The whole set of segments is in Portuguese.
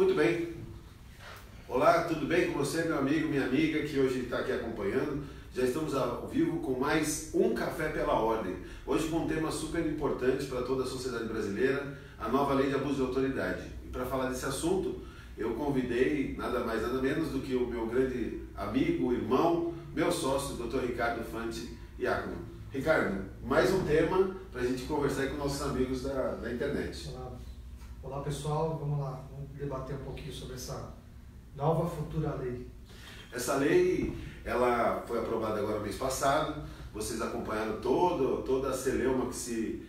Muito bem. Olá, tudo bem com você, meu amigo, minha amiga, que hoje está aqui acompanhando? Já estamos ao vivo com mais um Café pela Ordem. Hoje com um tema super importante para toda a sociedade brasileira, a nova lei de abuso de autoridade. E para falar desse assunto, eu convidei nada mais, nada menos do que o meu grande amigo, irmão, meu sócio, Dr. Ricardo Fanti Iacono. Ricardo, mais um tema para a gente conversar aí com nossos amigos da internet. Olá pessoal, vamos lá, vamos debater um pouquinho sobre essa nova futura lei. Essa lei, ela foi aprovada agora mês passado, vocês acompanharam toda a celeuma que se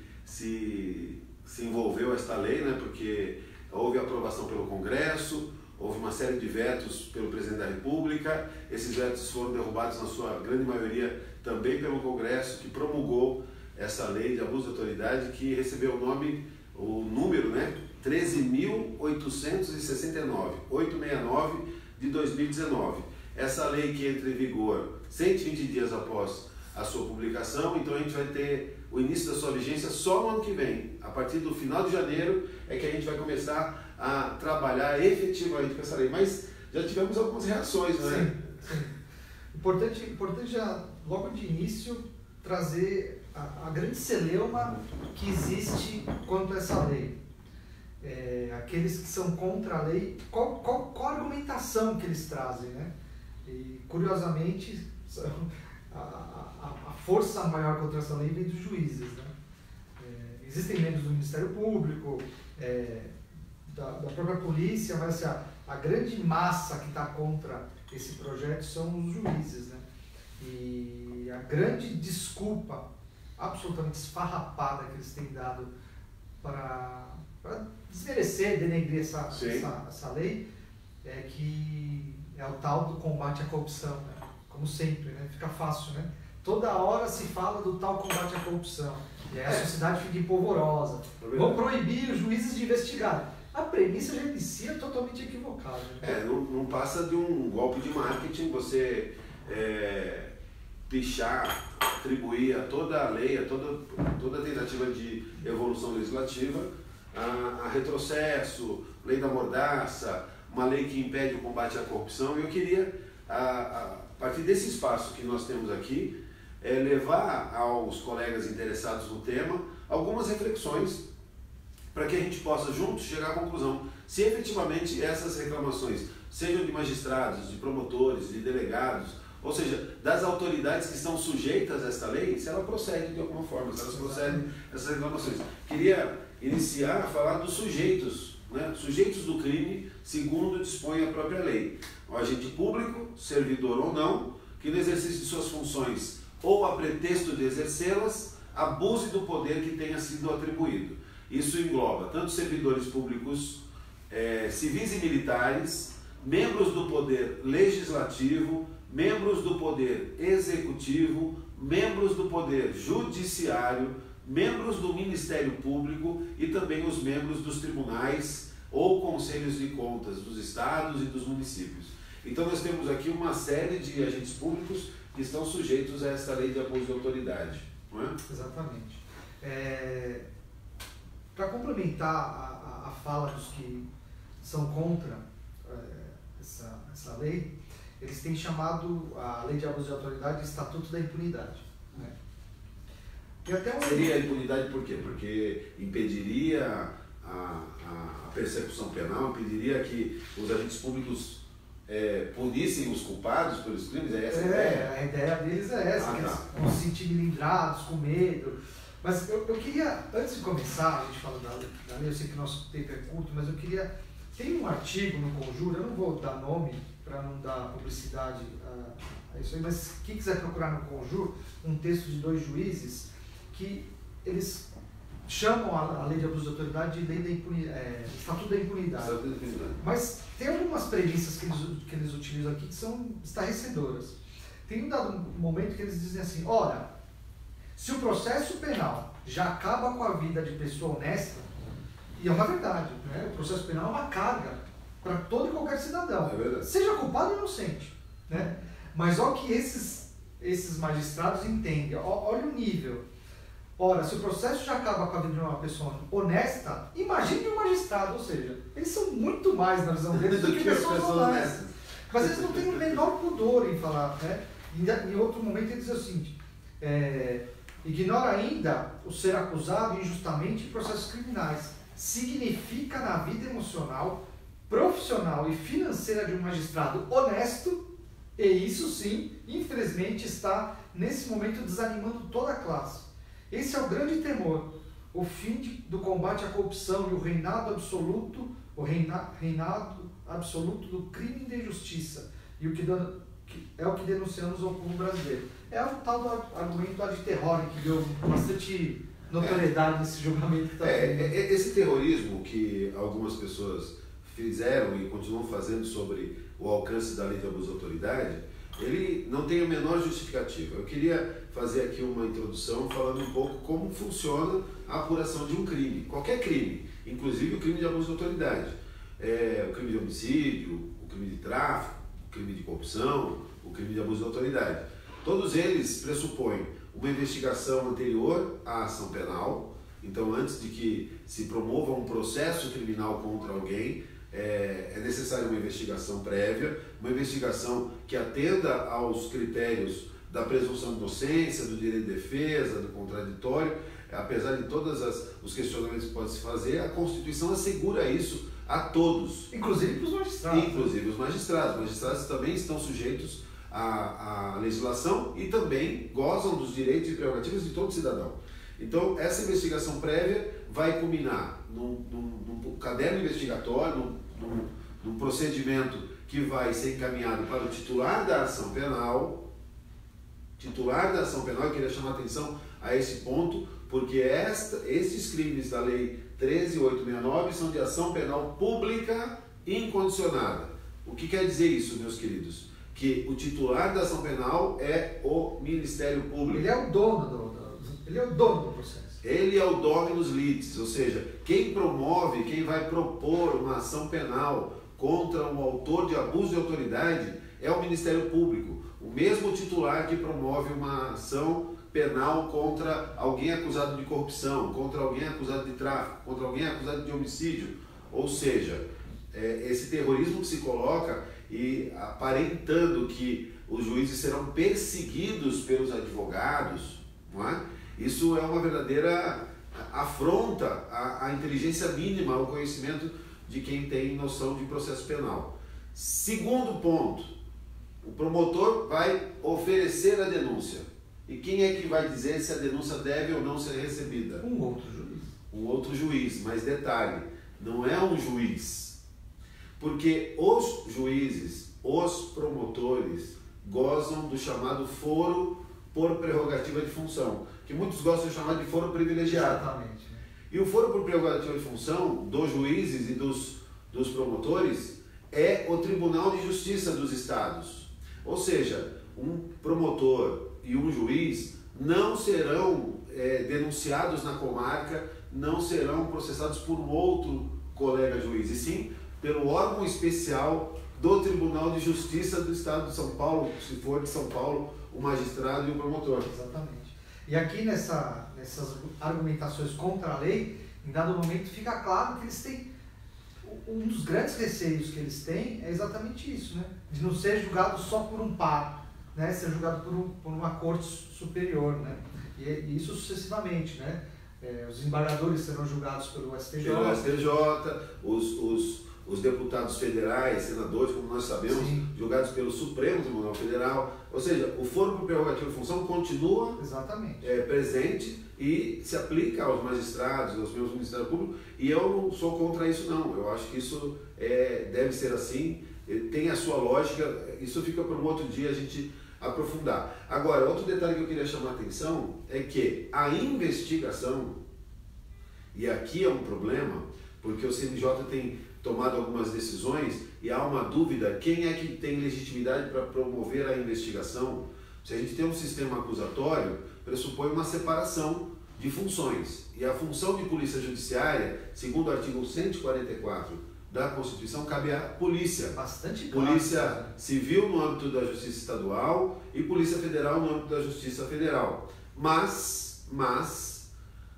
envolveu esta lei, né? Porque houve aprovação pelo Congresso, houve uma série de vetos pelo Presidente da República, esses vetos foram derrubados na sua grande maioria também pelo Congresso, que promulgou essa lei de abuso de autoridade, que recebeu o número, né? 13.869, 869 de 2019. Essa lei que entra em vigor 120 dias após a sua publicação, então a gente vai ter o início da sua vigência só no ano que vem. A partir do final de janeiro é que a gente vai começar a trabalhar efetivamente com essa lei. Mas já tivemos algumas reações, não é? Sim, sim. Importante já, logo de início, trazer a grande celeuma que existe quanto a essa lei. Aqueles que são contra a lei, qual a argumentação que eles trazem, né? E curiosamente a força maior contra essa lei vem dos juízes, né? Existem membros do Ministério Público, da própria polícia, mas assim, a grande massa que está contra esse projeto são os juízes, né? E a grande desculpa absolutamente esfarrapada que eles têm dado para desmerecer, denegrir essa lei, que é o tal do combate à corrupção, né? Como sempre, né? Fica fácil, né? Toda hora se fala do tal combate à corrupção, e aí a sociedade fica empolvorosa. Vão proibir os juízes de investigar. A premissa já inicia totalmente equivocada. Né? Não passa de um golpe de marketing, você pichar, atribuir a toda a lei, a toda tentativa de evolução legislativa, a retrocesso, lei da mordaça, uma lei que impede o combate à corrupção. E eu queria, a partir desse espaço que nós temos aqui, levar aos colegas interessados no tema algumas reflexões para que a gente possa juntos chegar à conclusão se efetivamente essas reclamações, sejam de magistrados, de promotores, de delegados, ou seja, das autoridades que estão sujeitas a esta lei, se ela procede de alguma forma, se elas procedem essas reclamações. Queria iniciar a falar dos sujeitos, né? Sujeitos do crime, segundo dispõe a própria lei. O agente público, servidor ou não, que no exercício de suas funções ou a pretexto de exercê-las, abuse do poder que tenha sido atribuído. Isso engloba tanto servidores públicos, civis e militares, membros do poder legislativo, membros do poder executivo, membros do poder judiciário, membros do Ministério Público e também os membros dos tribunais ou conselhos de contas dos estados e dos municípios. Então nós temos aqui uma série de agentes públicos que estão sujeitos a esta lei de abuso de autoridade, não é? Exatamente. Para complementar a fala dos que são contra essa lei, eles têm chamado a lei de abuso de autoridade de Estatuto da Impunidade. Né? Seria a impunidade por quê? Porque impediria a persecução penal, impediria que os agentes públicos punissem os culpados pelos crimes? É essa a ideia? A ideia deles é essa, que eles vão se sentir melindrados, com medo. Mas eu queria, antes de começar, a gente fala da lei, eu sei que o nosso tempo é curto, mas eu queria... Tem um artigo no Conjur, eu não vou dar nome para não dar publicidade a isso aí, mas quem quiser procurar no Conjur, um texto de 2 juízes, que eles chamam a lei de abuso de autoridade de lei da impunidade, Estatuto da Impunidade. Mas tem algumas premissas que eles utilizam aqui que são estarrecedoras. Tem um dado momento que eles dizem assim, ora, se o processo penal já acaba com a vida de pessoa honesta, e é uma verdade, né? O processo penal é uma carga para todo e qualquer cidadão, seja culpado ou inocente, né? Mas olha que esses magistrados entendem, olha o nível. Ora, se o processo já acaba com a vida de uma pessoa honesta, imagine um magistrado, ou seja, eles são muito mais na visão deles do que pessoas honestas. Mas eles não têm o menor pudor em falar, né? Em outro momento ele diz o seguinte, ignora ainda o ser acusado injustamente em processos criminais. Significa na vida emocional, profissional e financeira de um magistrado honesto, e isso sim, infelizmente, está nesse momento desanimando toda a classe. Esse é o grande temor, o fim do combate à corrupção e o reinado absoluto do crime e da injustiça, e é o que denunciamos ao povo brasileiro. É o tal do argumento ad terrorem, que deu bastante notoriedade nesse julgamento também. Esse terrorismo que algumas pessoas fizeram e continuam fazendo sobre o alcance da lei de abuso de autoridade, ele não tem a menor justificativa. Eu queria fazer aqui uma introdução falando um pouco como funciona a apuração de um crime, qualquer crime, inclusive o crime de abuso de autoridade, o crime de homicídio, o crime de tráfico, o crime de corrupção, o crime de abuso de autoridade. Todos eles pressupõem uma investigação anterior à ação penal. Então, antes de que se promova um processo criminal contra alguém, é necessária uma investigação prévia, uma investigação que atenda aos critérios da presunção de inocência, do direito de defesa, do contraditório. Apesar de todos os questionamentos que podem se fazer, a Constituição assegura isso a todos. Inclusive para os magistrados. Inclusive os magistrados. Os magistrados também estão sujeitos à legislação e também gozam dos direitos e prerrogativas de todo cidadão. Então, essa investigação prévia vai culminar num caderno investigatório, num procedimento que vai ser encaminhado para o titular da ação penal. Titular da ação penal, eu queria chamar a atenção a esse ponto, porque esses crimes da Lei 13.869 são de ação penal pública incondicionada. O que quer dizer isso, meus queridos? Que o titular da ação penal é o Ministério Público. Ele é o dono do processo. Ele é o dono dos litis, ou seja, quem promove, quem vai propor uma ação penal contra um autor de abuso de autoridade é o Ministério Público. O mesmo titular que promove uma ação penal contra alguém acusado de corrupção, contra alguém acusado de tráfico, contra alguém acusado de homicídio. Ou seja, esse terrorismo que se coloca e aparentando que os juízes serão perseguidos pelos advogados, não é? Isso é uma verdadeira afronta à inteligência mínima, ao conhecimento de quem tem noção de processo penal. Segundo ponto, o promotor vai oferecer a denúncia. E quem é que vai dizer se a denúncia deve ou não ser recebida? Um outro juiz. Um outro juiz, mas detalhe, não é um juiz. Porque os juízes, os promotores, gozam do chamado foro por prerrogativa de função, que muitos gostam de chamar de foro privilegiado. Exatamente. E o foro por prerrogativa de função dos juízes e dos promotores é o Tribunal de Justiça dos Estados. Ou seja, um promotor e um juiz não serão denunciados na comarca, não serão processados por um outro colega juiz, e sim pelo órgão especial do Tribunal de Justiça do Estado de São Paulo, se for de São Paulo, o magistrado e o promotor. Exatamente. E aqui nessas argumentações contra a lei, em dado momento fica claro que eles têm, um dos grandes receios que eles têm é exatamente isso, né? De não ser julgado só por um par, né? Ser julgado por uma corte superior, né? E isso sucessivamente, né? Os desembargadores serão julgados pelo STJ. Pelo STJ, os deputados federais, senadores, como nós sabemos, sim, julgados pelo Supremo Tribunal Federal. Ou seja, o foro por prerrogativa de função continua presente e se aplica aos magistrados, aos membros do Ministério Público, e eu não sou contra isso não. Eu acho que isso deve ser assim, tem a sua lógica, isso fica para um outro dia a gente aprofundar. Agora, outro detalhe que eu queria chamar a atenção é que a investigação, e aqui é um problema, porque o CNJ tem tomado algumas decisões e há uma dúvida, quem é que tem legitimidade para promover a investigação? Se a gente tem um sistema acusatório, pressupõe uma separação de funções. E a função de polícia judiciária, segundo o artigo 144 da Constituição, cabe à polícia. Bastante claro. Polícia civil no âmbito da Justiça Estadual e Polícia Federal no âmbito da Justiça Federal. Mas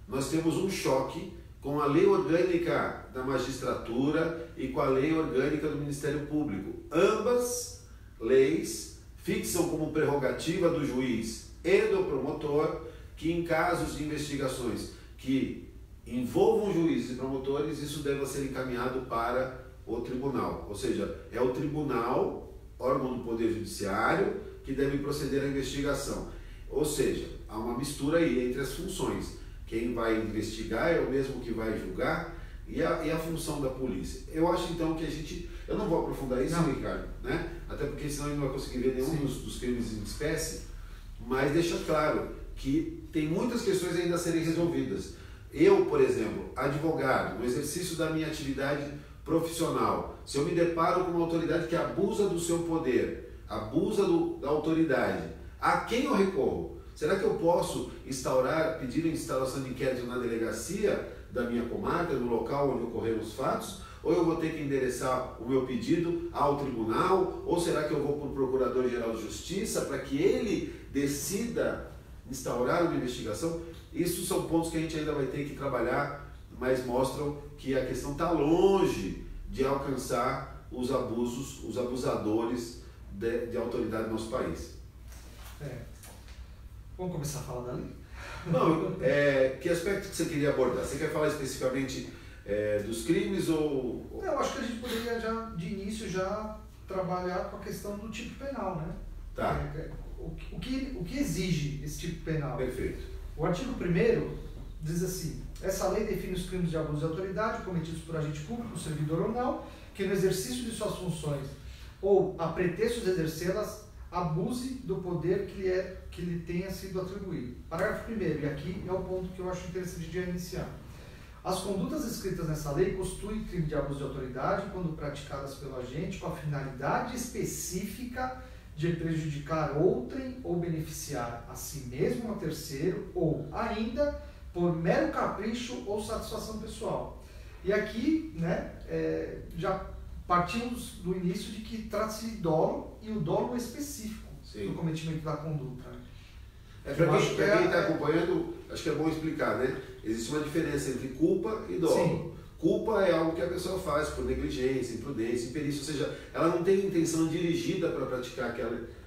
nós temos um choque com a lei orgânica da magistratura e com a lei orgânica do Ministério Público. Ambas leis fixam como prerrogativa do juiz e do promotor que em casos de investigações que envolvam juízes e promotores, isso deve ser encaminhado para o tribunal. Ou seja, é o tribunal, órgão do Poder Judiciário, que deve proceder à investigação. Ou seja, há uma mistura aí entre as funções. Quem vai investigar é o mesmo que vai julgar e a função da polícia. Eu acho então que eu não vou aprofundar isso, Ricardo, né? Até porque senão a gente não vai conseguir ver nenhum dos crimes em espécie, mas deixa claro que tem muitas questões ainda a serem resolvidas. Eu, por exemplo, advogado, no exercício da minha atividade profissional, se eu me deparo com uma autoridade que abusa do seu poder, abusa da autoridade, a quem eu recorro? Será que eu posso pedir a instauração de inquérito na delegacia da minha comarca, no local onde ocorreram os fatos? Ou eu vou ter que endereçar o meu pedido ao tribunal? Ou será que eu vou para o Procurador-Geral de Justiça para que ele decida instaurar uma investigação? Isso são pontos que a gente ainda vai ter que trabalhar, mas mostram que a questão está longe de alcançar os abusos, os abusadores de autoridade no nosso país. Vamos começar a falar da lei? Não, que aspecto que você queria abordar? Você quer falar especificamente dos crimes ou... Não, eu acho que a gente poderia de início trabalhar com a questão do tipo penal, né? Tá. O que exige esse tipo penal? Perfeito. O artigo 1º diz assim: essa lei define os crimes de abuso de autoridade cometidos por agente público, servidor ou não, que no exercício de suas funções ou a pretexto de exercê-las, abuse do poder que lhe tenha sido atribuído. Parágrafo 1º, e aqui é o ponto que eu acho interessante de iniciar. As condutas escritas nessa lei constituem crime de abuso de autoridade quando praticadas pelo agente com a finalidade específica de prejudicar outrem ou beneficiar a si mesmo ou a terceiro, ou ainda por mero capricho ou satisfação pessoal. E aqui, né, já partimos do início de que trata-se de dolo, e o dolo é específico do cometimento da conduta. Para quem está acompanhando, acho que é bom explicar, né? Existe uma diferença entre culpa e dolo. Sim. Culpa é algo que a pessoa faz por negligência, imprudência, imperícia, ou seja, ela não tem intenção dirigida para praticar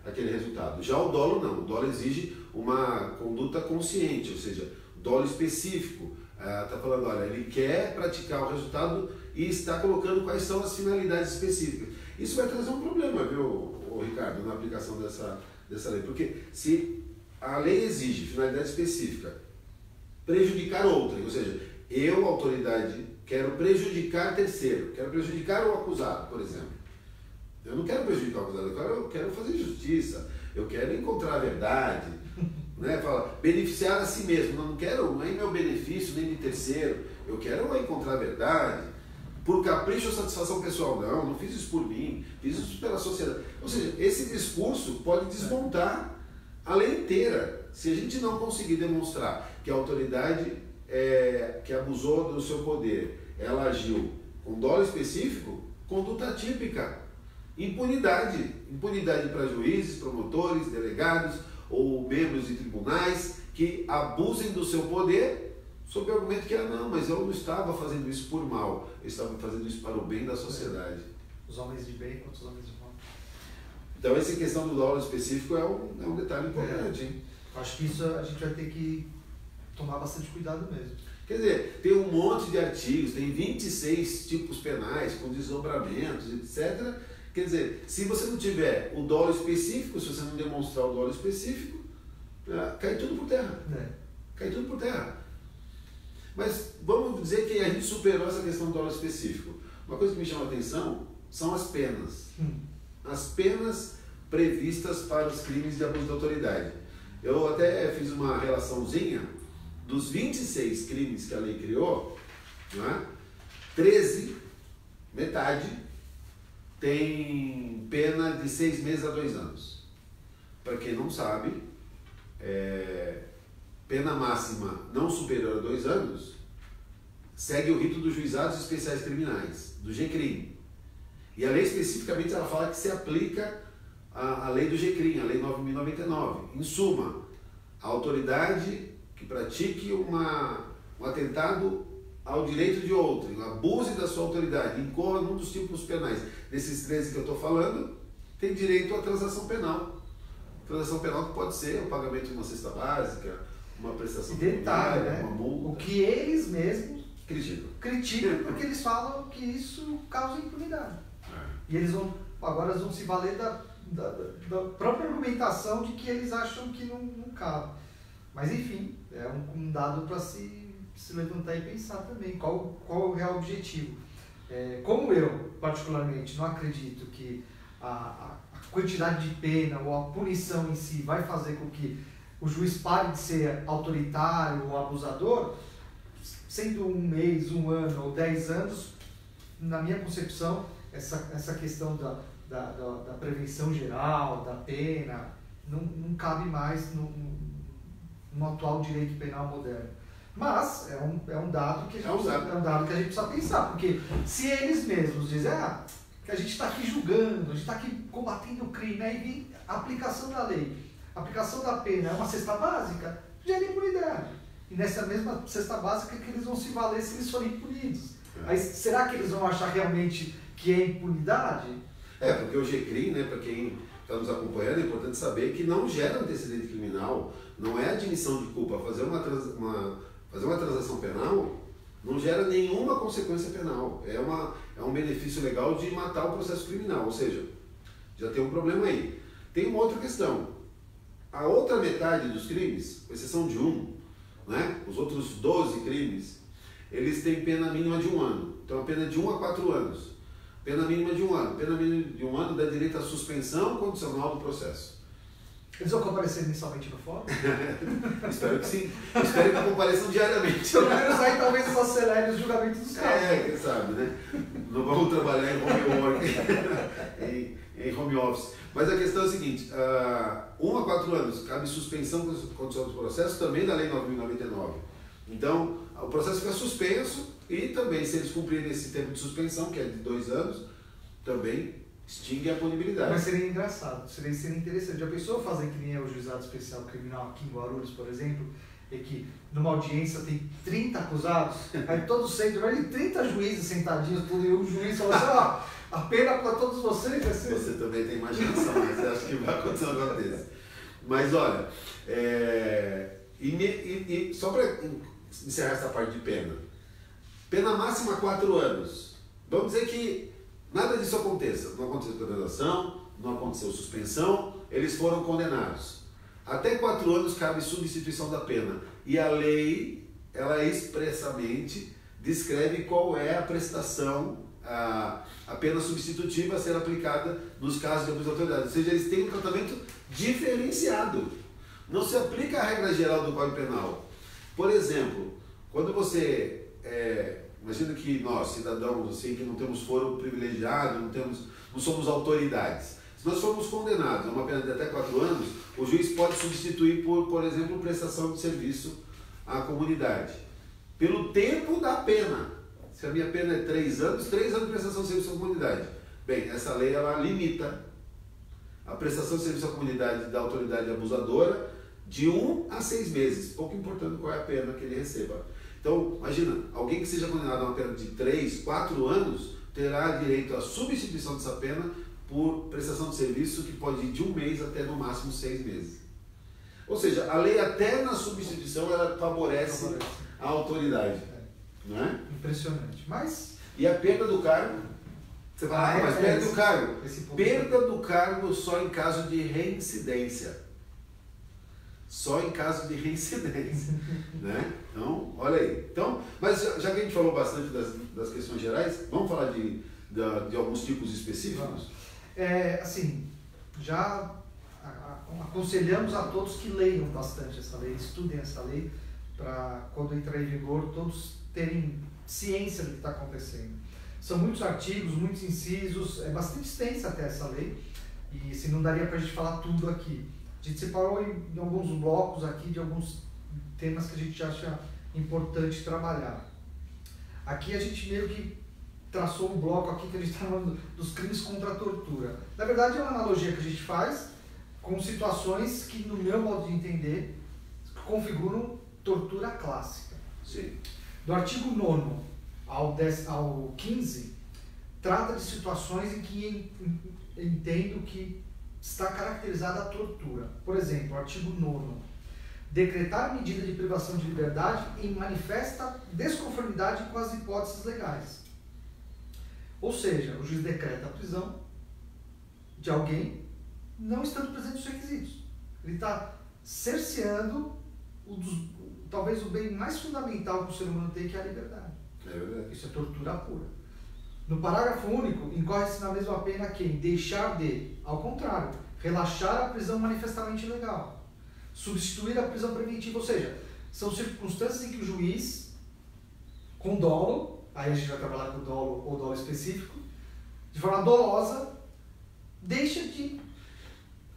aquele resultado. Já o dolo não, o dolo exige uma conduta consciente, ou seja, dolo específico. Está falando, olha, ele quer praticar o resultado e está colocando quais são as finalidades específicas. Isso vai trazer um problema, viu, Ricardo, na aplicação dessa lei, porque se a lei exige finalidade específica, prejudicar outrem, ou seja, eu, autoridade, quero prejudicar terceiro, quero prejudicar o acusado, por exemplo. Eu não quero prejudicar o acusado, eu quero fazer justiça, eu quero encontrar a verdade, né? Fala, beneficiar a si mesmo, não quero nem meu benefício, nem de terceiro, eu quero encontrar a verdade, por capricho ou satisfação pessoal, não fiz isso por mim, fiz isso pela sociedade. Ou seja, esse discurso pode desmontar a lei inteira, se a gente não conseguir demonstrar que a autoridade que abusou do seu poder, ela agiu com dolo específico, conduta típica, impunidade para juízes, promotores, delegados ou membros de tribunais que abusem do seu poder sob o argumento que não, mas eu não estava fazendo isso por mal, eu estava fazendo isso para o bem da sociedade. Os homens de bem contra os homens de mal. Então essa questão do dolo específico é um detalhe importante. Hein? Acho que isso a gente vai ter que tomar bastante cuidado mesmo. Quer dizer, tem um monte de artigos, tem 26 tipos penais, com desdobramentos, etc. Quer dizer, se você não tiver o dolo específico, se você não demonstrar o dolo específico, cai tudo por terra. Cai tudo por terra. Mas vamos dizer que a gente superou essa questão do dolo específico. Uma coisa que me chama a atenção são as penas. As penas previstas para os crimes de abuso de autoridade. Eu até fiz uma relaçãozinha dos 26 crimes que a lei criou, né? 13, metade, tem pena de 6 meses a 2 anos. Para quem não sabe, pena máxima não superior a 2 anos segue o rito dos juizados especiais criminais, do GCRIM. E a lei especificamente ela fala que se aplica a lei do GCRIM, a lei 9.099. Em suma, a autoridade que pratique uma um atentado ao direito de outro, abuse da sua autoridade, incorra num dos tipos penais desses 13 que eu estou falando, tem direito à transação penal. Transação penal que pode ser o pagamento de uma cesta básica, uma prestação detalhe, né? uma multa. O que eles mesmos criticam porque eles falam que isso causa impunidade. E eles agora vão se valer da própria argumentação de que eles acham que não cabe. Mas enfim, é um dado para se levantar e pensar também. Qual é o real objetivo? Como eu, particularmente, não acredito que a quantidade de pena ou a punição em si vai fazer com que o juiz pare de ser autoritário ou abusador, sendo 1 mês, 1 ano ou 10 anos, na minha concepção, essa questão da prevenção geral, da pena, não cabe mais no atual direito penal moderno. Mas é um dado que a gente precisa pensar, porque se eles mesmos dizem que a gente está aqui julgando, a gente está aqui combatendo o crime, aí vem a aplicação da lei, a aplicação da pena é uma cesta básica, gera impunidade. E nessa mesma cesta básica que eles vão se valer se eles forem punidos. Aí será que eles vão achar realmente que é impunidade? Porque o GCRIM, né, para quem está nos acompanhando, é importante saber que não gera antecedente criminal, não é admissão de culpa. Fazer uma transação penal não gera nenhuma consequência penal. É um benefício legal de matar o processo criminal, ou seja, já tem um problema aí. Tem uma outra questão. A outra metade dos crimes, com exceção de um, né, os outros 12 crimes, eles têm pena mínima de 1 ano. Então, a pena de 1 a 4 anos. Pena mínima de 1 ano. Pena mínima de 1 ano dá direito à suspensão condicional do processo. Eles vão comparecer mensalmente no fórum? Espero que sim. Espero que compareçam diariamente. Pelo menos aí talvez isso acelere os julgamentos dos casos. Quem sabe, né? Não vamos trabalhar em home work, em home office. Mas a questão é a seguinte, 1 a 4 anos cabe suspensão condicional do processo, também da Lei 9.099. Então, o processo fica suspenso e também, se eles cumprirem esse tempo de suspensão, que é de 2 anos, também extingue a punibilidade. Mas seria engraçado, seria interessante. Já pensou fazer que nem é o Juizado Especial Criminal aqui em Guarulhos, por exemplo, e que numa audiência tem 30 acusados, aí todos sentam, vai 30 juízes sentadinhos, tudo, e o juiz fala assim, a pena para todos vocês vai ser... Você também tem imaginação, mas você acha que vai acontecer um negócio desse. Mas olha, só para encerrar essa parte de pena, pena máxima 4 anos. Vamos dizer que nada disso aconteça. Não aconteceu condenação, não aconteceu suspensão, eles foram condenados. Até 4 anos cabe substituição da pena. E a lei, ela expressamente descreve qual é a prestação, a pena substitutiva a ser aplicada nos casos de abuso de autoridade. Ou seja, eles têm um tratamento diferenciado. Não se aplica a regra geral do Código Penal. Por exemplo, quando você... imagina que nós, cidadãos, assim, que não temos foro privilegiado, não somos autoridades. Se nós formos condenados a uma pena de até 4 anos, o juiz pode substituir por exemplo, prestação de serviço à comunidade. Pelo tempo da pena. Se a minha pena é 3 anos, 3 anos de prestação de serviço à comunidade. Bem, essa lei ela limita a prestação de serviço à comunidade da autoridade abusadora de 1 a 6 meses, pouco importando qual é a pena que ele receba. Então, imagina, alguém que seja condenado a uma pena de 3, 4 anos terá direito à substituição dessa pena por prestação de serviço que pode ir de 1 mês até no máximo 6 meses. Ou seja, a lei até na substituição ela favorece a autoridade. Não é? Impressionante. Mas... E a perda do cargo? Você fala, mas perda do cargo. Perda do cargo só em caso de reincidência. Só em caso de reincidência. Né? Então, olha aí. Então, mas já que a gente falou bastante das questões gerais, vamos falar de alguns tipos específicos? Assim, já aconselhamos a todos que leiam bastante essa lei, estudem essa lei, para quando entrar em vigor todos terem ciência do que está acontecendo. São muitos artigos, muitos incisos, é bastante extensa até essa lei, e assim, não daria para a gente falar tudo aqui. A gente separou em alguns blocos aqui de alguns temas que a gente acha importante trabalhar. Aqui a gente meio que traçou um bloco aqui que a gente está falando dos crimes contra a tortura. Na verdade é uma analogia que a gente faz com situações que, no meu modo de entender, configuram tortura clássica. Sim. Do artigo 9º ao 15, trata de situações em que entendo que está caracterizada a tortura. Por exemplo, o artigo 9º, decretar medida de privação de liberdade em manifesta desconformidade com as hipóteses legais. Ou seja, o juiz decreta a prisão de alguém não estando presente os requisitos. Ele está cerceando talvez o bem mais fundamental que o ser humano tem, que é a liberdade. É verdade. Isso é tortura pura. No parágrafo único, incorre-se na mesma pena quem deixar de, ao contrário, relaxar a prisão manifestamente ilegal, substituir a prisão preventiva, ou seja, são circunstâncias em que o juiz, com dolo, aí a gente vai trabalhar com dolo ou dolo específico, de forma dolosa, deixa de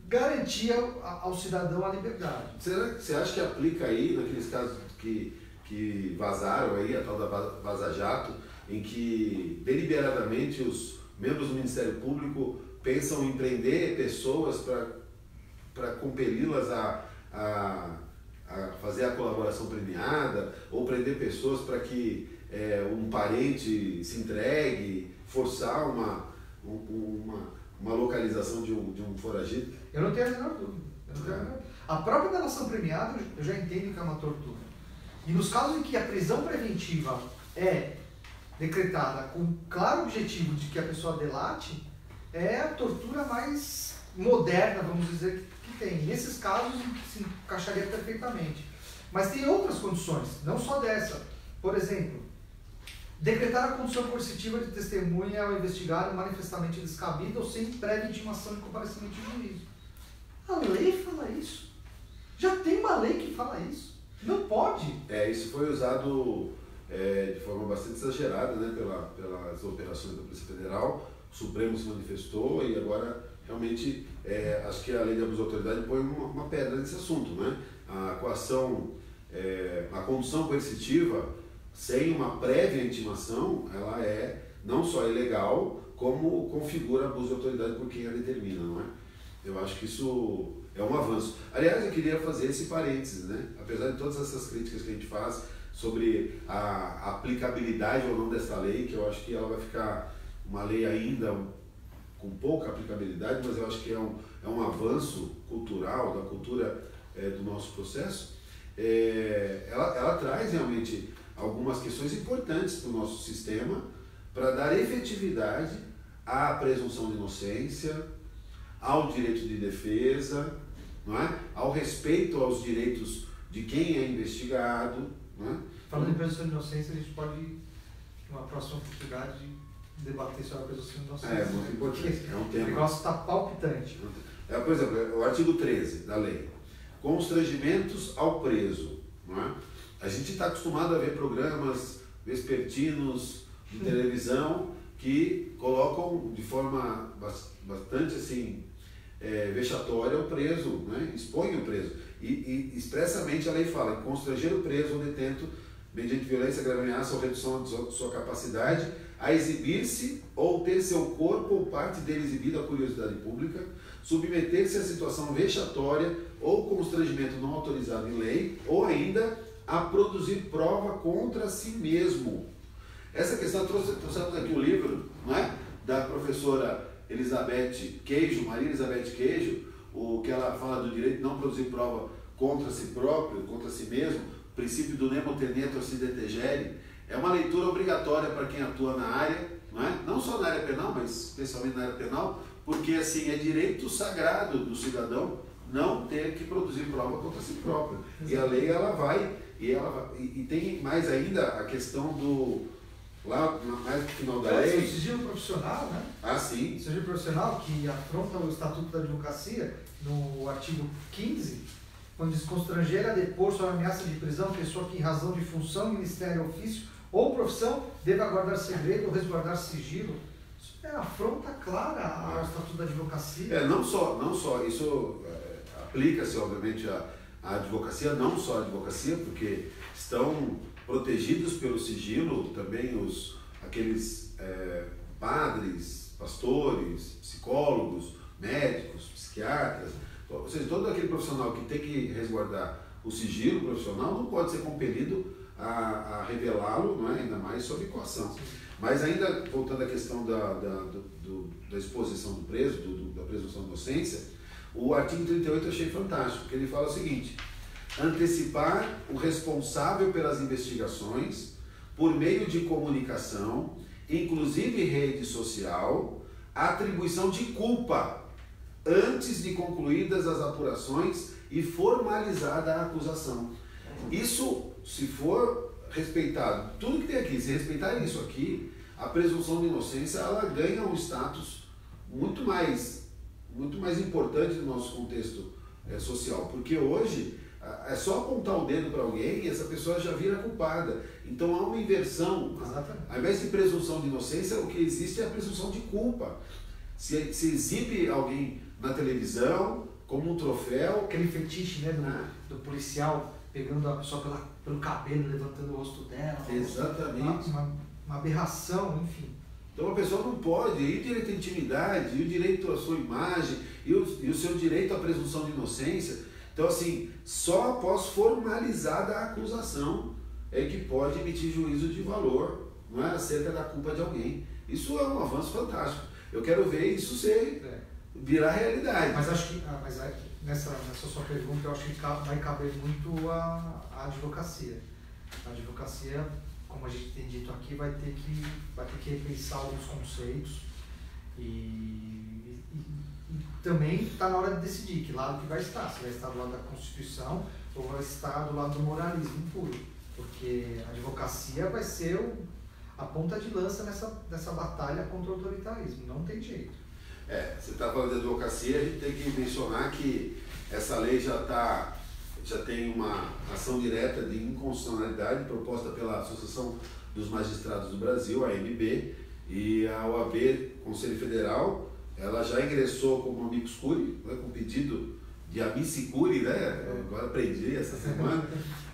garantir ao cidadão a liberdade. Você acha que aplica aí, naqueles casos que vazaram aí, a tal da Vaza Jato, em que deliberadamente os membros do Ministério Público pensam em prender pessoas para compeli-las a fazer a colaboração premiada, ou prender pessoas para que um parente se entregue, forçar uma localização de um foragido? Eu não tenho a menor dúvida. A própria delação premiada eu já entendo que é uma tortura. E nos casos em que a prisão preventiva é decretada com o claro objetivo de que a pessoa delate, é a tortura mais moderna, vamos dizer, que tem. Nesses casos se encaixaria perfeitamente. Mas tem outras condições, não só dessa. Por exemplo, decretar a condição coercitiva de testemunha ao investigado manifestamente descabida ou sem prévia intimação de comparecimento de juízo. A lei fala isso. Já tem uma lei que fala isso. Não pode. Isso foi usado de forma bastante exagerada, né, pelas operações da Polícia Federal. O Supremo se manifestou e agora realmente acho que a lei de abuso de autoridade põe uma pedra nesse assunto, né? A coação, a condução coercitiva sem uma prévia intimação, ela é não só ilegal, como configura abuso de autoridade por quem a determina, não é? Eu acho que isso é um avanço. Aliás, eu queria fazer esse parênteses, né? Apesar de todas essas críticas que a gente faz sobre a aplicabilidade ou não dessa lei, que eu acho que ela vai ficar uma lei ainda com pouca aplicabilidade, mas eu acho que é um avanço cultural, da cultura do nosso processo. Ela traz realmente algumas questões importantes para o nosso sistema, para dar efetividade à presunção de inocência, ao direito de defesa, não é? Ao respeito aos direitos de quem é investigado. Não é? Falando em presunção de inocência, a gente pode, numa próxima oportunidade, debater sobre a presunção de inocência. É muito importante, é um tema. O negócio está palpitante. Por exemplo, o artigo 13 da lei. Constrangimentos ao preso. Não é? A gente está acostumado a ver programas vespertinos de televisão que colocam de forma bastante assim, vexatória o preso, né? Expõe o preso. E expressamente a lei fala que constranger o preso ou detento mediante violência, grave ameaça ou redução de sua capacidade a exibir-se ou ter seu corpo ou parte dele exibido à curiosidade pública, submeter-se a situação vexatória ou constrangimento não autorizado em lei, ou ainda a produzir prova contra si mesmo. Essa questão trouxemos aqui um livro, não é? Da professora Elizabeth Queijo, Maria Elizabeth Queijo, que ela fala do direito de não produzir prova contra si próprio, contra si mesmo, o princípio do nemo tenetur si detegere. É uma leitura obrigatória para quem atua na área, não é? Não só na área penal, mas especialmente na área penal, porque assim é direito sagrado do cidadão não ter que produzir prova contra si próprio. E a lei ela vai, e tem mais ainda a questão do, lá mais no final da lei. O sigilo profissional, né? Ah, sim. O sigilo profissional que afronta o Estatuto da Advocacia, no artigo 15, quando diz constranger a depor sob ameaça de prisão pessoa que em razão de função, ministério, ofício ou profissão deva guardar segredo ou resguardar sigilo. Isso é afronta clara ao Estatuto da Advocacia. Não só isso aplica-se obviamente à advocacia, não só à advocacia, porque estão protegidos pelo sigilo também aqueles padres, pastores, psicólogos, médicos, psiquiatras, ou seja, todo aquele profissional que tem que resguardar o sigilo profissional não pode ser compelido a revelá-lo, não é? Ainda mais sob coação. Mas ainda, voltando à questão da exposição do preso, da presunção de inocência, o artigo 38 eu achei fantástico, porque ele fala o seguinte: antecipar o responsável pelas investigações por meio de comunicação, inclusive rede social, atribuição de culpa antes de concluídas as apurações e formalizada a acusação. Isso, se for respeitado, tudo que tem aqui, se respeitar isso aqui, a presunção de inocência ela ganha um status muito mais importante no nosso contexto social, porque hoje é só apontar o dedo para alguém e essa pessoa já vira culpada. Então há uma inversão. Exatamente. Ao invés de presunção de inocência, o que existe é a presunção de culpa. Se exibe alguém na televisão como um troféu... Aquele fetiche, né, do policial pegando a pessoa pelo cabelo, levantando o rosto dela. Exatamente. Uma aberração, enfim. Então a pessoa não pode, e o direito à intimidade, e o direito à sua imagem, e o seu direito à presunção de inocência. Então assim, só após formalizada a acusação é que pode emitir juízo de valor, não é, acerca da culpa de alguém. Isso é um avanço fantástico. Eu quero ver isso virar realidade. Mas acho que nessa sua pergunta eu acho que vai caber muito a advocacia. A advocacia, como a gente tem dito aqui, vai ter que repensar alguns conceitos e também está na hora de decidir que lado que vai estar. Se vai estar do lado da Constituição ou vai estar do lado do moralismo puro. Porque a advocacia vai ser a ponta de lança nessa batalha contra o autoritarismo. Não tem jeito. Você está falando de advocacia, a gente tem que mencionar que essa lei já tem uma ação direta de inconstitucionalidade proposta pela Associação dos Magistrados do Brasil, a AMB, e a OAB, Conselho Federal, ela já ingressou como amicus curiae, né, com pedido de amici curiae, né? Agora aprendi essa semana,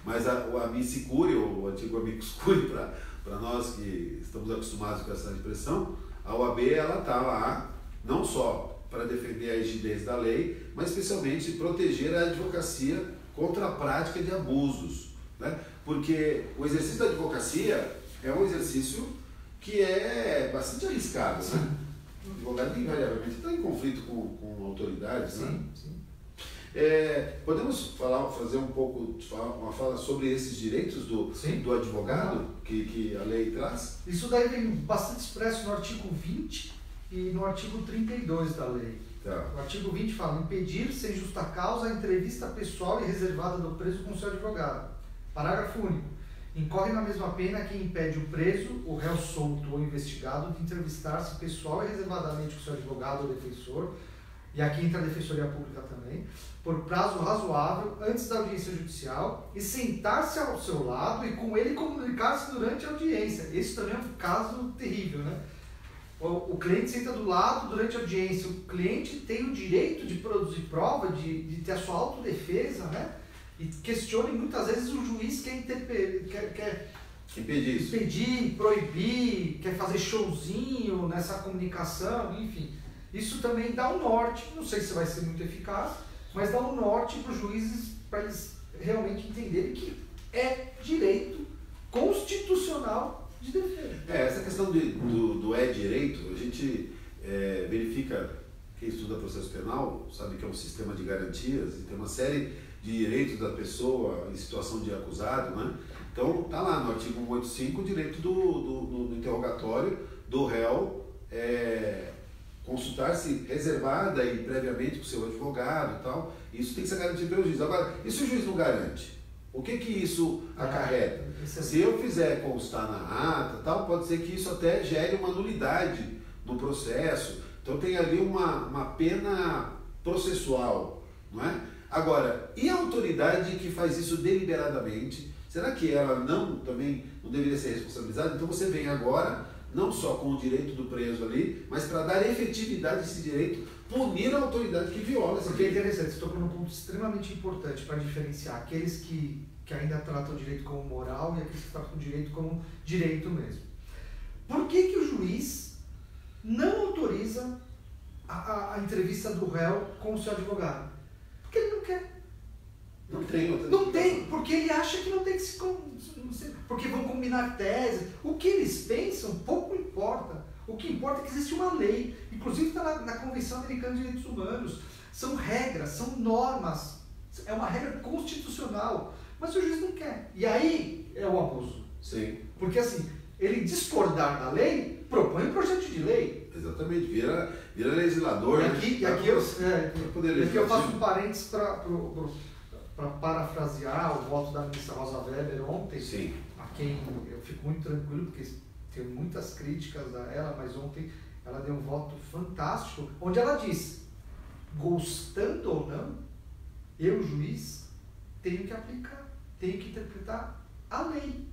mas o amici curiae, o antigo amicus curiae, para nós que estamos acostumados com essa expressão, a OAB ela está lá não só para defender a rigidez da lei, mas especialmente proteger a advocacia contra a prática de abusos, né? Porque o exercício da advocacia é um exercício que é bastante arriscado, né? O advogado invariavelmente está em conflito com autoridades, né? Sim. Podemos fazer uma fala sobre esses direitos do advogado que a lei traz? Isso daí vem bastante expresso no artigo 20 e no artigo 32 da lei. Tá. O artigo 20 fala: impedir sem justa causa a entrevista pessoal e reservada do preso com seu advogado. Parágrafo único. Incorre na mesma pena quem impede o preso, o réu solto ou investigado de entrevistar-se pessoal e reservadamente com seu advogado ou defensor, e aqui entra a Defensoria Pública também, por prazo razoável antes da audiência judicial e sentar-se ao seu lado e com ele comunicar-se durante a audiência. Esse também é um caso terrível, né? O cliente senta do lado durante a audiência, o cliente tem o direito de produzir prova, de ter a sua autodefesa, né? E questiona, e muitas vezes o juiz quer impedir, proibir, quer fazer showzinho nessa comunicação, enfim. Isso também dá um norte, não sei se vai ser muito eficaz, mas dá um norte para os juízes, para eles realmente entenderem que é direito constitucional de defesa. Essa questão do direito, a gente verifica, quem estuda processo penal sabe que é um sistema de garantias e tem uma série de direitos da pessoa em situação de acusado, né? Então está lá no artigo 185 o direito do interrogatório do réu consultar-se reservada e previamente com o seu advogado e tal. Isso tem que ser garantido pelo juiz. Agora, e se o juiz não garante? O que isso acarreta? Se eu fizer constar na ata, tal, pode ser que isso até gere uma nulidade no processo. Então tem ali uma pena processual, não é? Agora, e a autoridade que faz isso deliberadamente? Será que ela também não deveria ser responsabilizada? Então você vem agora, não só com o direito do preso ali, mas para dar efetividade a esse direito, punir a autoridade que viola esse Porque é direito. interessante, você tocou num ponto extremamente importante para diferenciar aqueles que ainda tratam o direito como moral e aqueles que tratam o direito como direito mesmo. Por que o juiz não autoriza a entrevista do réu com o seu advogado? Porque ele não quer. Não tem outra Não tem, porque ele acha que não tem que se... Porque vão combinar teses. O que eles pensam pouco importa. O que importa é que existe uma lei. Inclusive está na Convenção Americana de Direitos Humanos. São regras, são normas. É uma regra constitucional. Mas o juiz não quer. E aí é o abuso. Sim. Porque assim, ele discordar da lei, propõe um projeto de lei. Exatamente, vira legislador. E aqui eu faço um parênteses para parafrasear o voto da ministra Rosa Weber ontem. Sim. A quem eu fico muito tranquilo, porque tenho muitas críticas a ela, mas ontem ela deu um voto fantástico, onde ela diz, gostando ou não, eu, juiz, tenho que aplicar, tenho que interpretar a lei.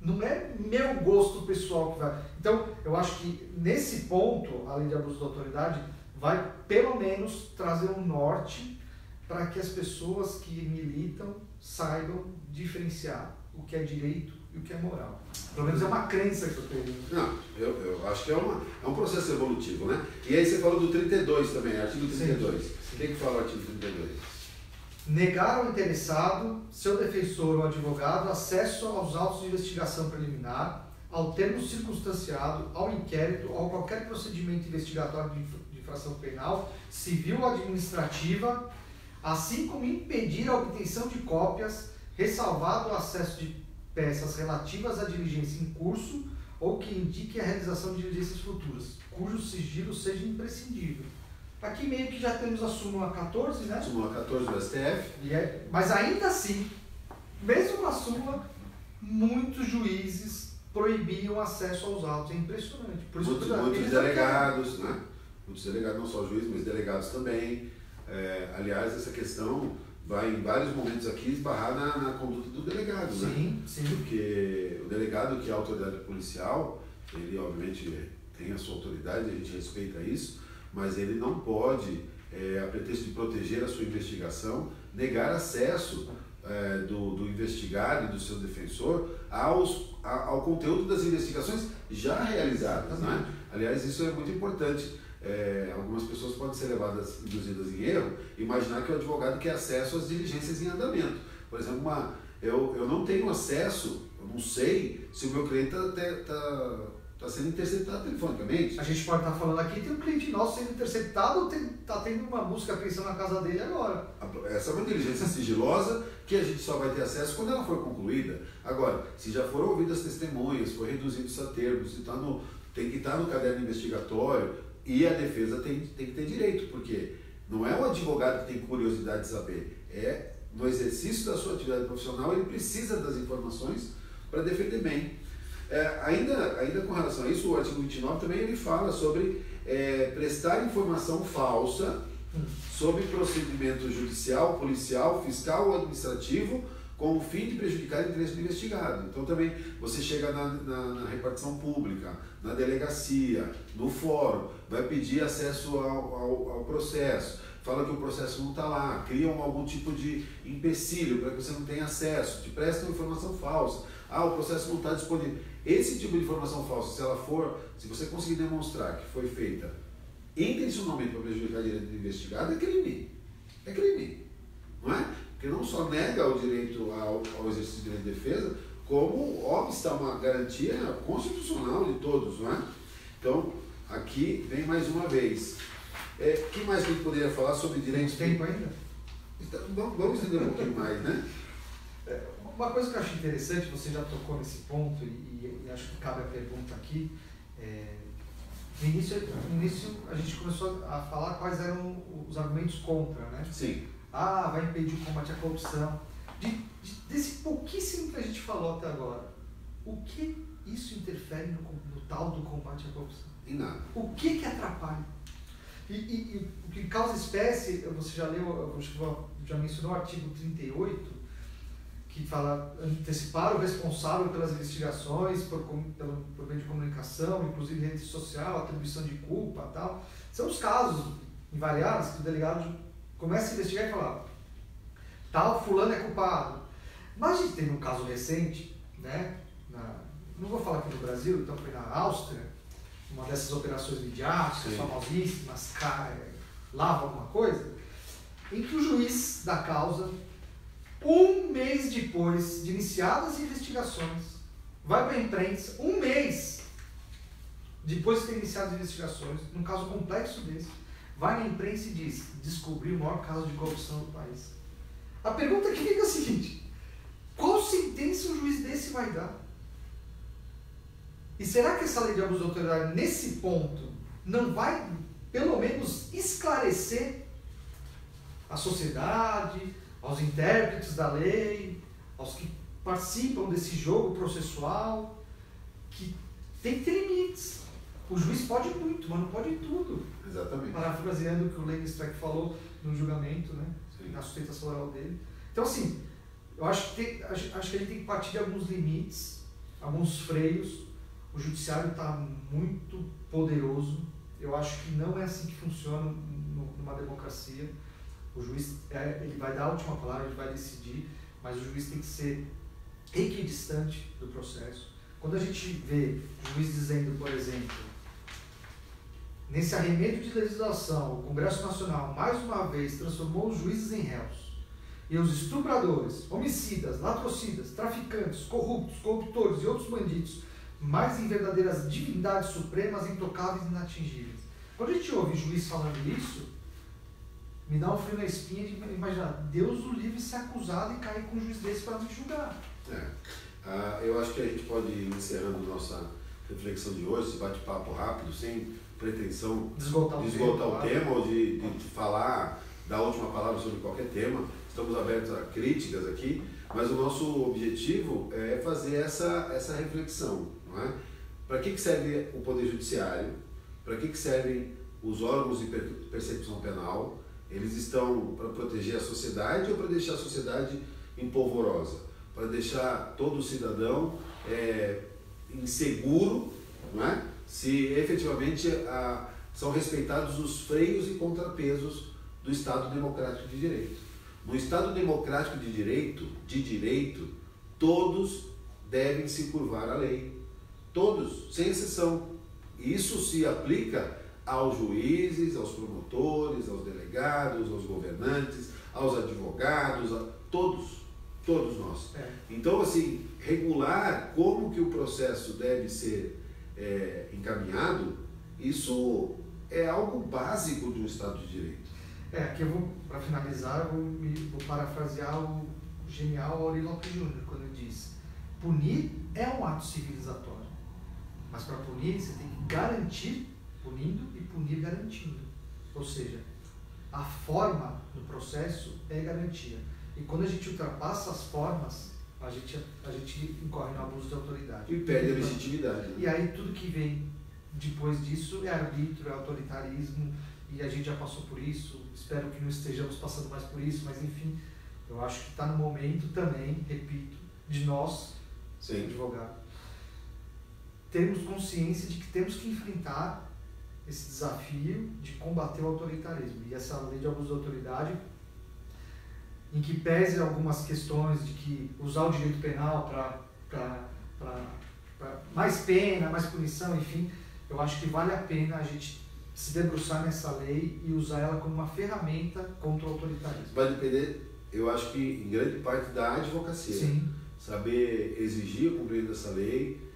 Não é meu gosto pessoal que vai... Então, eu acho que nesse ponto, a lei de abuso de autoridade vai, pelo menos, trazer um norte para que as pessoas que militam saibam diferenciar o que é direito e o que é moral. Pelo menos é uma crença que eu tenho. Não, eu acho que é um processo evolutivo, né? E aí você falou do 32 também, artigo 32. Sim. O que fala o artigo 32? Negar ao interessado, seu defensor ou advogado, acesso aos autos de investigação preliminar, ao termo circunstanciado, ao inquérito ou a qualquer procedimento investigatório de infração penal, civil ou administrativa, assim como impedir a obtenção de cópias, ressalvado o acesso de peças relativas à diligência em curso ou que indique a realização de diligências futuras, cujo sigilo seja imprescindível. Aqui meio que já temos a súmula 14, né? Súmula 14 do STF. Mas ainda assim, mesmo na súmula, muitos juízes proibiam acesso aos autos. É impressionante. Por isso muitos delegados, né? Muitos delegados, não só juízes, mas delegados também. Aliás, essa questão vai em vários momentos aqui esbarrar na conduta do delegado, né? Sim, sim. Porque o delegado, que é a autoridade policial, ele obviamente tem a sua autoridade, a gente respeita isso, mas ele não pode, a pretexto de proteger a sua investigação, negar acesso do investigado e do seu defensor ao conteúdo das investigações já realizadas, né? Aliás, isso é muito importante. Algumas pessoas podem ser induzidas em erro, imaginar que o advogado quer acesso às diligências em andamento. Por exemplo, eu não tenho acesso, eu não sei se o meu cliente está sendo interceptado telefonicamente. A gente pode estar falando aqui, tem um cliente nosso sendo interceptado, está tendo uma busca apreensão na casa dele agora. Essa é uma diligência sigilosa que a gente só vai ter acesso quando ela for concluída. Agora, se já foram ouvidas testemunhas, foi reduzido isso a termos, tem que estar no caderno investigatório e a defesa tem que ter direito, porque não é o advogado que tem curiosidade de saber, no exercício da sua atividade profissional ele precisa das informações para defender bem. Ainda com relação a isso, o artigo 29 também ele fala sobre prestar informação falsa sobre procedimento judicial, policial, fiscal ou administrativo com o fim de prejudicar o interesse do investigado. Então também você chega na repartição pública, na delegacia, no fórum, vai pedir acesso ao processo, fala que o processo não está lá, criam algum tipo de empecilho para que você não tenha acesso, te prestam informação falsa, o processo não está disponível. Esse tipo de informação falsa, se você conseguir demonstrar que foi feita intencionalmente para prejudicar o direito do investigado, é crime. É crime. Não é? Porque não só nega o direito ao exercício do direito de defesa, como obsta uma garantia constitucional de todos, não é? Então, aqui vem mais uma vez. O que mais que a gente poderia falar sobre direitos? Tem tempo ainda? Vamos entender um pouquinho mais, né? Uma coisa que eu acho interessante, você já tocou nesse ponto, e acho que cabe a pergunta aqui, no início a gente começou a falar quais eram os argumentos contra, né? Sim. Vai impedir o combate à corrupção. Desse pouquíssimo que a gente falou até agora, o que isso interfere no tal do combate à corrupção? Em nada. O que atrapalha? E o que causa espécie, você já leu, já mencionou o artigo 38, que fala antecipar o responsável pelas investigações por meio de comunicação, inclusive rede social, atribuição de culpa e tal. São os casos invariáveis que o delegado começa a investigar e fala, tal fulano é culpado. Mas a gente teve um caso recente, né? Não vou falar aqui no Brasil, então foi na Áustria, uma dessas operações midiáticas, famosíssimas, lava alguma coisa, em que o juiz da causa Um mês depois de iniciadas as investigações, vai para a imprensa, um mês depois de ter iniciado as investigações, num caso complexo desse, vai na imprensa e diz: descobri o maior caso de corrupção do país. A pergunta que fica é a seguinte: qual sentença um juiz desse vai dar? E será que essa lei de abuso de autoridade, nesse ponto, não vai, pelo menos, esclarecer a sociedade, aos intérpretes da lei, aos que participam desse jogo processual, que tem que ter limites? O juiz pode muito, mas não pode tudo. Exatamente. Parafraseando o que o Lenny Streck falou no julgamento, né? Na sustentação oral dele. Então, assim, eu acho que a gente tem que partir de alguns limites, alguns freios. O judiciário está muito poderoso. Eu acho que não é assim que funciona numa democracia. O juiz ele vai dar a última palavra, ele vai decidir, mas o juiz tem que ser equidistante do processo. Quando a gente vê o juiz dizendo, por exemplo, nesse arremedo de legislação, o Congresso Nacional, mais uma vez, transformou os juízes em réus. E os estupradores, homicidas, latrocidas, traficantes, corruptos, corruptores e outros bandidos, mais em verdadeiras divindades supremas, intocáveis e inatingíveis. Quando a gente ouve o juiz falando isso, me dá um frio na espinha de imaginar, Deus o livre ser acusado e cair com um juiz desse para me julgar. Eu acho que a gente pode ir encerrando nossa reflexão de hoje, esse bate-papo rápido, sem pretensão de esgotar o tema ou de falar, dar a última palavra sobre qualquer tema. Estamos abertos a críticas aqui, mas o nosso objetivo é fazer essa reflexão. Não é? Para que serve o Poder Judiciário? Para que servem os órgãos de persecução penal? Eles estão para proteger a sociedade ou para deixar a sociedade empolvorosa? Para deixar todo cidadão inseguro, não é? Se efetivamente são respeitados os freios e contrapesos do Estado Democrático de Direito. No Estado Democrático de Direito, todos devem se curvar à lei. Todos, sem exceção. Isso se aplica aos juízes, aos promotores, aos delegados, aos governantes, aos advogados, a todos nós. Então, assim, regular como que o processo deve ser encaminhado, isso é algo básico de um Estado de Direito. Aqui eu vou, para finalizar, vou parafrasear o genial Auri Lopes Júnior, quando ele diz: punir é um ato civilizatório, mas para punir você tem que garantir punindo e punir garantindo. Ou seja, a forma do processo é garantia. E quando a gente ultrapassa as formas, a gente incorre no abuso de autoridade. E perde a legitimidade. Né? E aí tudo que vem depois disso é arbítrio, é autoritarismo, e a gente já passou por isso. Espero que não estejamos passando mais por isso, mas enfim, eu acho que está no momento também, repito, de nós, advogados, termos consciência de que temos que enfrentar esse desafio de combater o autoritarismo. E essa lei de abuso de autoridade, em que pese algumas questões de que usar o direito penal para mais pena, mais punição, enfim, eu acho que vale a pena a gente se debruçar nessa lei e usar ela como uma ferramenta contra o autoritarismo. Vai depender, eu acho que em grande parte da advocacia. Sim. Saber exigir o cumprimento dessa lei,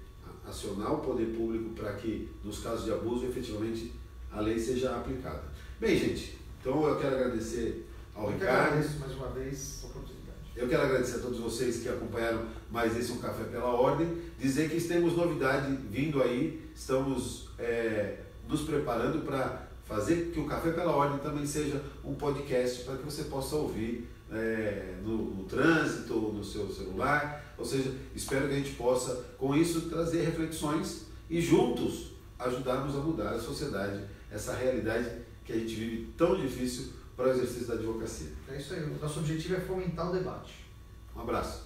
acionar o poder público para que, nos casos de abuso, efetivamente a lei seja aplicada. Bem, gente, então eu quero agradecer ao Ricardo. Eu agradeço mais uma vez a oportunidade. Eu quero agradecer a todos vocês que acompanharam mais esse Um Café pela Ordem. Dizer que temos novidade vindo aí, estamos nos preparando para fazer que o Café pela Ordem também seja um podcast para que você possa ouvir no trânsito, no seu celular. Ou seja, espero que a gente possa, com isso, trazer reflexões e juntos ajudarmos a mudar a sociedade, essa realidade que a gente vive tão difícil para o exercício da advocacia. É isso aí, o nosso objetivo é fomentar o debate. Um abraço.